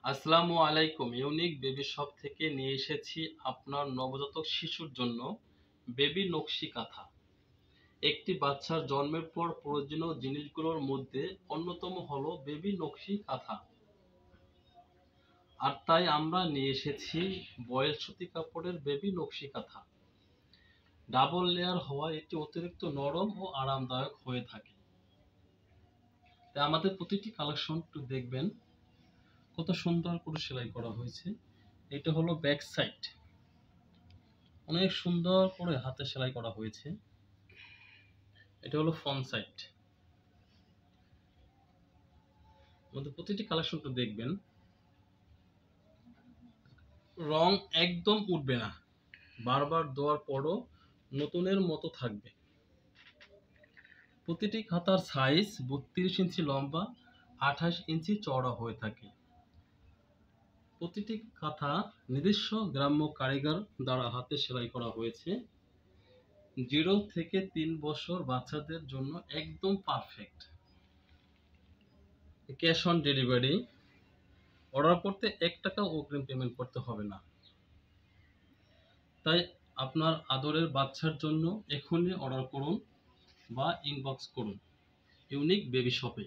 আসসালামু আলাইকুম। Unique baby shop থেকে নিয়ে এসেছি আপনার নবজাতক শিশুর জন্য বেবি নকশি কাঁথা। একটি বাচ্চার জন্মের পর প্রয়োজনীয় জিনিসগুলোর মধ্যে অন্যতম হলো বেবি নকশি কাঁথা। আর তাই আমরা নিয়ে এসেছি বয়েল সুতি কাপড়ের বেবি নকশি কাঁথা। ডাবল লেয়ার হওয়ায় এটি অতিরিক্ত নরম ও আরামদায়ক হয়ে থাকে। তাই আমাদের প্রতিটি কালেকশন একটু দেখবেন কত সুন্দর করে সেলাই করা হয়েছে। এটা হলো ব্যাক সাইড, অনেক সুন্দর করে হাতে সেলাই করা হয়েছে। এটা হলো ফ্রন্ট সাইড। আমাদের প্রতিটি কালেকশনটা দেখবেন, রং একদম উঠবে না, বারবার ধোয়ার পরও নতুনের মতো থাকবে। প্রতিটি খাতার সাইজ 32 ইঞ্চি লম্বা, 28 ইঞ্চি চওড়া হয়ে থাকে। প্রতিটি কাঁথা নিজস্ব গ্রাম্য কারিগর দ্বারা হাতে সেলাই করা হয়েছে। 0 থেকে 3 বছর বাচ্চাদের জন্য একদম perfect. Cash on delivery, order করতে 1 টাকা অগ্রিম পেমেন্ট করতে হবে না। তাই আপনার আদরের বাচ্চার জন্য এখনই অর্ডার করুন বা ইনবক্স করুন ইউনিক বেবি শপে।